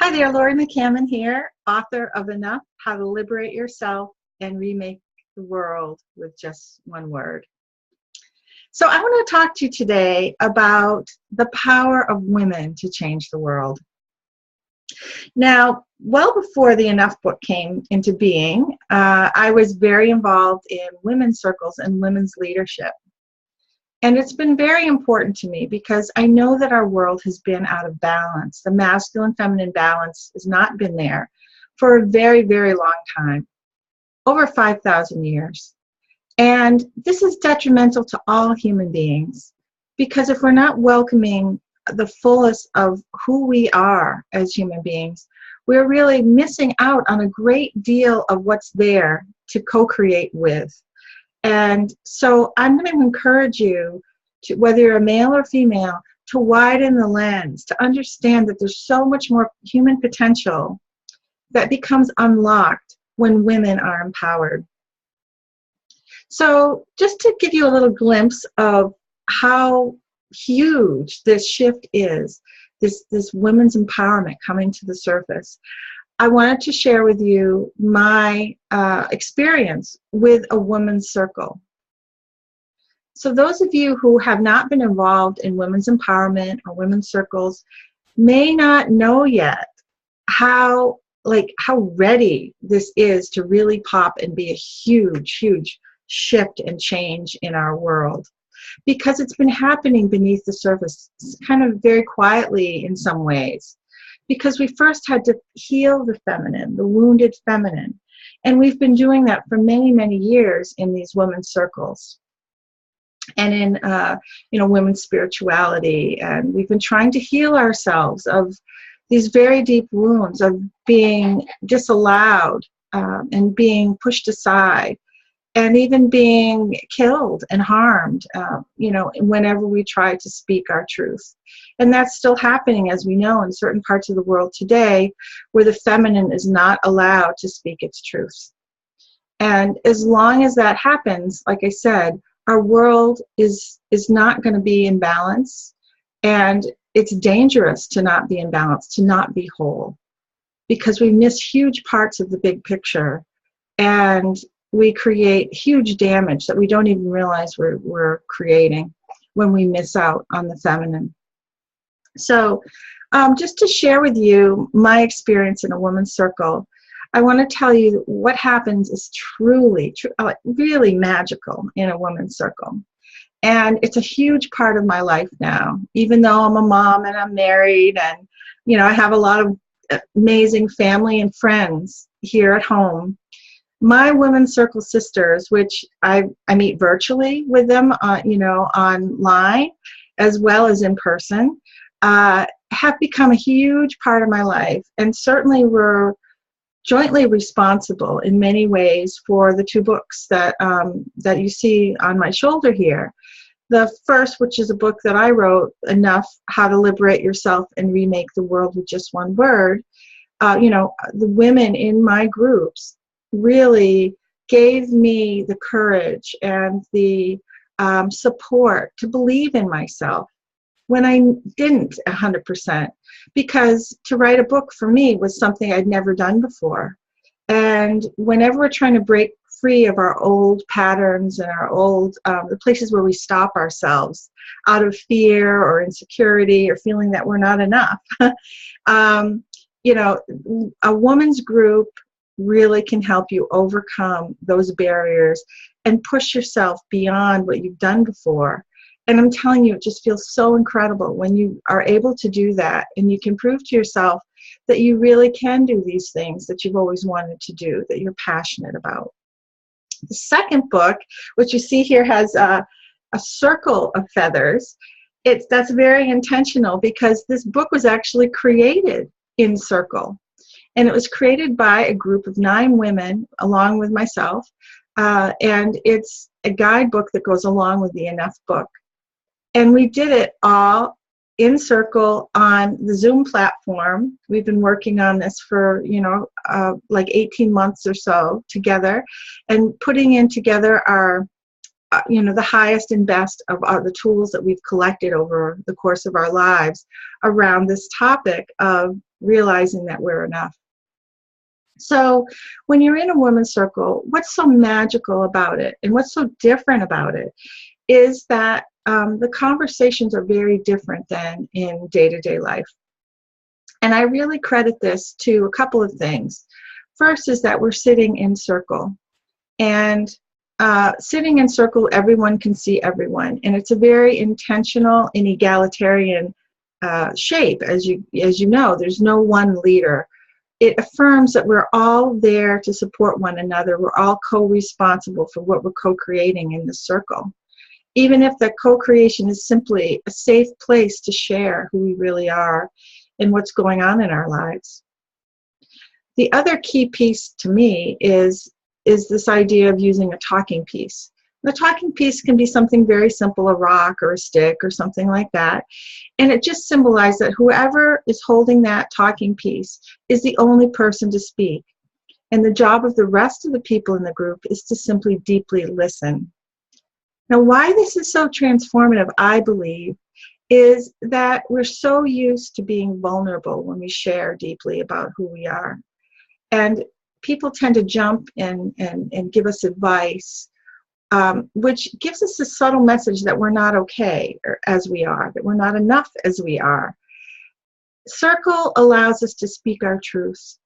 Hi there, Laurie McCammon here, author of Enough, How to Liberate Yourself and Remake the World with Just One Word. So I want to talk to you today about the power of women to change the world. Now, well before the Enough book came into being, I was very involved in women's circles and women's leadership. And it's been very important to me because I know that our world has been out of balance. The masculine-feminine balance has not been there for a very, very long time, over 5,000 years. And this is detrimental to all human beings because if we're not welcoming the fullest of who we are as human beings, we're really missing out on a great deal of what's there to co-create with. And so I'm going to encourage you to, whether you're a male or female, to widen the lens, to understand that there's so much more human potential that becomes unlocked when women are empowered. So just to give you a little glimpse of how huge this shift is, this women's empowerment coming to the surface, I wanted to share with you my experience with a women's circle. So those of you who have not been involved in women's empowerment or women's circles may not know yet how ready this is to really pop and be a huge, huge shift and change in our world. Because it's been happening beneath the surface, kind of very quietly in some ways. Because we first had to heal the feminine, the wounded feminine. And we've been doing that for many, many years in these women's circles and in women's spirituality. And we've been trying to heal ourselves of these very deep wounds of being disallowed and being pushed aside and even being killed and harmed, whenever we try to speak our truth. And that's still happening, as we know, in certain parts of the world today, where the feminine is not allowed to speak its truth. And as long as that happens, like I said, our world is not going to be in balance, and it's dangerous to not be in balance, to not be whole, because we miss huge parts of the big picture, and we create huge damage that we don't even realize we're creating when we miss out on the feminine. So just to share with you my experience in a women's circle, I want to tell you what happens is truly, really magical in a women's circle. And it's a huge part of my life now, even though I'm a mom and I'm married and, I have a lot of amazing family and friends here at home. My women's circle sisters, which I meet virtually with them, online as well as in person, have become a huge part of my life, and certainly were jointly responsible in many ways for the two books that you see on my shoulder here. The first, which is a book that I wrote, Enough, How to Liberate Yourself and Remake the World with Just One Word. The women in my groups really gave me the courage and the support to believe in myself when I didn't 100%, because to write a book for me was something I'd never done before. And whenever we're trying to break free of our old patterns and our old, the places where we stop ourselves out of fear or insecurity or feeling that we're not enough, a woman's group really can help you overcome those barriers and push yourself beyond what you've done before. And I'm telling you, it just feels so incredible when you are able to do that and you can prove to yourself that you really can do these things that you've always wanted to do, that you're passionate about. The second book, which you see here, has a circle of feathers. That's very intentional because this book was actually created in circle. And it was created by a group of 9 women, along with myself, and it's a guidebook that goes along with the Enough book. And we did it all in circle on the Zoom platform. We've been working on this for, like 18 months or so together, and putting in together our, the highest and best of the tools that we've collected over the course of our lives around this topic of realizing that we're enough. So when you're in a women's circle, what's so magical about it and what's so different about it is that the conversations are very different than in day-to-day life. And I really credit this to a couple of things. First is that we're sitting in circle. And sitting in circle, everyone can see everyone. And it's a very intentional and egalitarian shape. As you know, there's no one leader. It affirms that we're all there to support one another. We're all co-responsible for what we're co-creating in the circle. Even if the co-creation is simply a safe place to share who we really are and what's going on in our lives. The other key piece to me is this idea of using a talking piece. The talking piece can be something very simple, a rock or a stick or something like that. And it just symbolizes that whoever is holding that talking piece is the only person to speak. And the job of the rest of the people in the group is to simply deeply listen. Now, why this is so transformative, I believe, is that we're so used to being vulnerable when we share deeply about who we are. And people tend to jump and give us advice, which gives us a subtle message that we're not okay as we are, that we're not enough as we are. Circle allows us to speak our truths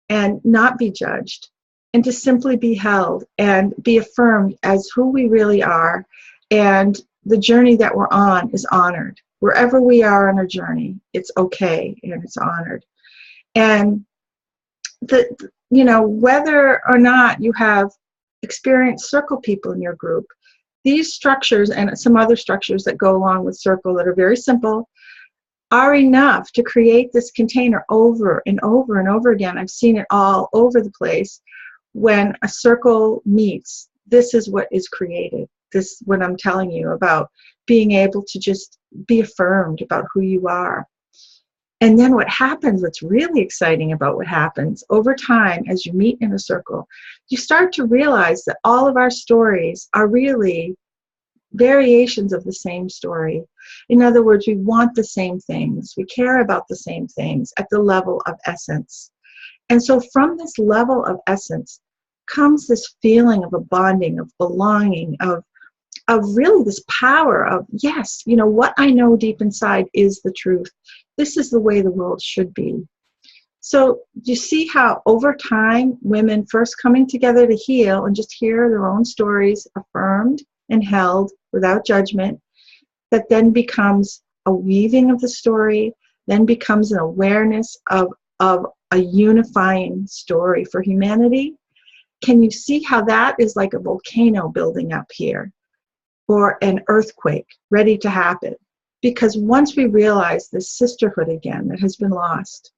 and not be judged, and to simply be held and be affirmed as who we really are, and the journey that we're on is honored. Wherever we are on our journey, it's okay and it's honored. And whether or not you have experienced circle people in your group, these structures and some other structures that go along with circle that are very simple are enough to create this container over and over and over again. I've seen it all over the place. When a circle meets, this is what is created. This is what I'm telling you about being able to just be affirmed about who you are. And then what happens, what's really exciting about what happens over time as you meet in a circle, you start to realize that all of our stories are really variations of the same story. In other words, we want the same things. We care about the same things at the level of essence. And so from this level of essence comes this feeling of a bonding, of belonging, of really this power of, yes, what I know deep inside is the truth. This is the way the world should be. So you see how over time, women first coming together to heal and just hear their own stories affirmed and held without judgment, that then becomes a weaving of the story, then becomes an awareness of a unifying story for humanity. Can you see how that is like a volcano building up here, or an earthquake ready to happen? Because once we realize this sisterhood again that has been lost,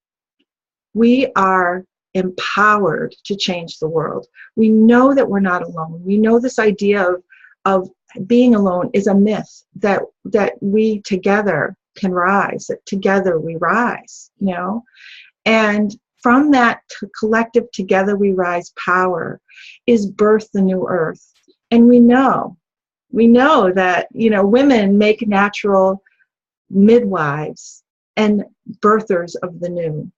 we are empowered to change the world. We know that we're not alone. We know this idea of being alone is a myth, that we together can rise, that together we rise, And from that collective together we rise power is birth the new earth. And we know that, women make natural midwives and birthers of the new.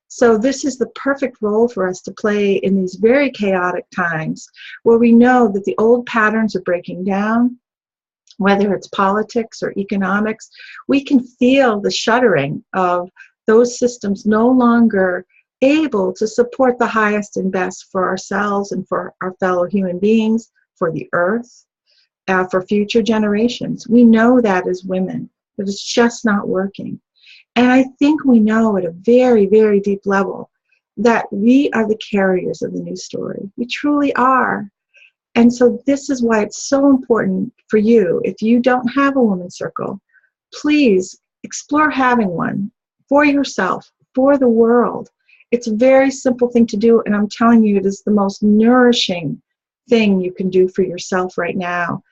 So this is the perfect role for us to play in these very chaotic times where we know that the old patterns are breaking down, whether it's politics or economics. We can feel the shuddering of those systems no longer able to support the highest and best for ourselves and for our fellow human beings, for the earth, for future generations. We know that as women, that it's just not working. And I think we know at a very, very deep level that we are the carriers of the new story. We truly are. And so this is why it's so important for you. If you don't have a women's circle, please explore having one for yourself, for the world. It's a very simple thing to do, and I'm telling you, it is the most nourishing thing you can do for yourself right now.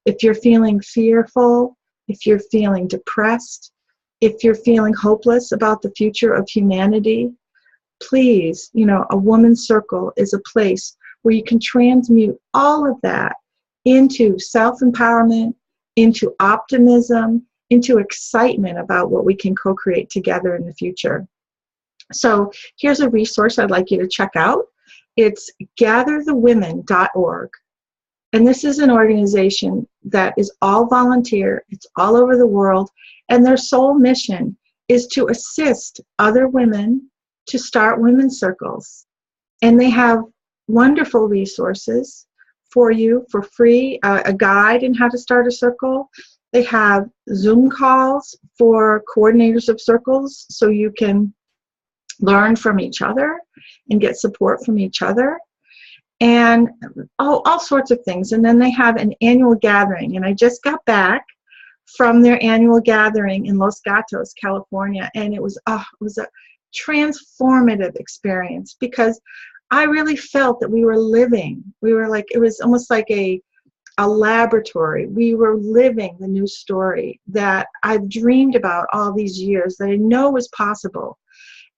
If you're feeling fearful, if you're feeling depressed, if you're feeling hopeless about the future of humanity, please, a woman's circle is a place where you can transmute all of that into self-empowerment, into optimism, into excitement about what we can co-create together in the future. So here's a resource I'd like you to check out. It's gatherthewomen.org. And this is an organization that is all volunteer. It's all over the world. And their sole mission is to assist other women to start women's circles. And they have wonderful resources for you for free, a guide in how to start a circle. They have Zoom calls for coordinators of circles so you can learn from each other and get support from each other, and all sorts of things. And then they have an annual gathering, and I just got back from their annual gathering in Los Gatos, California, and it was a transformative experience, because I really felt that we were living. We were like, it was almost like a laboratory. We were living the new story that I've dreamed about all these years, that I know was possible.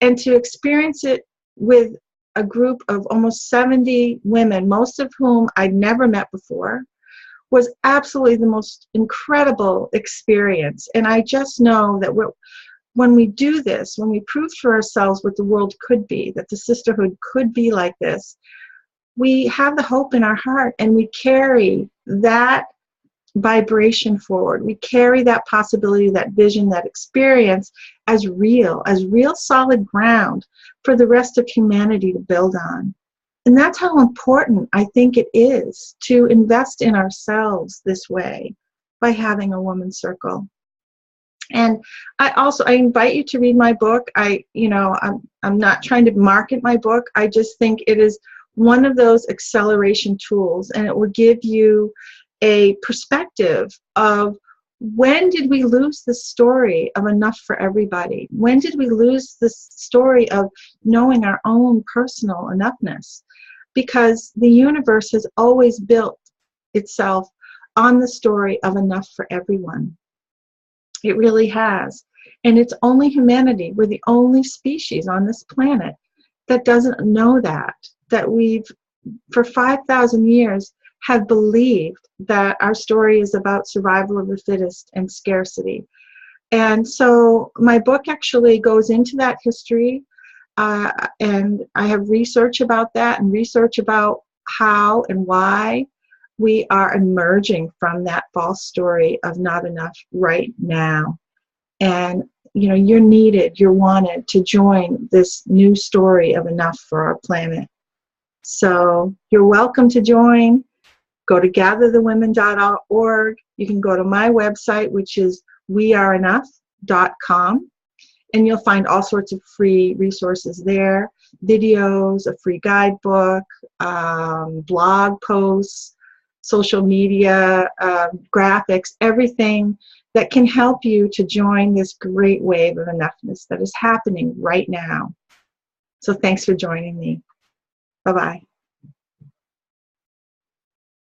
And to experience it with a group of almost 70 women, most of whom I'd never met before, was absolutely the most incredible experience. And I just know that when we do this, when we prove for ourselves what the world could be, that the sisterhood could be like this, we have the hope in our heart, and we carry that vibration forward. We carry that possibility, that vision, that experience as real solid ground for the rest of humanity to build on. And that's how important I think it is to invest in ourselves this way, by having a woman's circle. And I invite you to read my book. I'm not trying to market my book. I just think it is one of those acceleration tools, and it will give you a perspective of, when did we lose the story of enough for everybody? When did we lose the story of knowing our own personal enoughness? Because the universe has always built itself on the story of enough for everyone. It really has. And it's only humanity. We're the only species on this planet that doesn't know that we've, for 5,000 years, have believed that our story is about survival of the fittest and scarcity. And so my book actually goes into that history, and I have research about that, and research about how and why we are emerging from that false story of not enough right now. And you're needed, you're wanted to join this new story of enough for our planet. So you're welcome to join. Go to gatherthewomen.org. You can go to my website, which is weareenough.com, and you'll find all sorts of free resources there, videos, a free guidebook, blog posts, social media, graphics, everything that can help you to join this great wave of enoughness that is happening right now. So thanks for joining me. Bye-bye.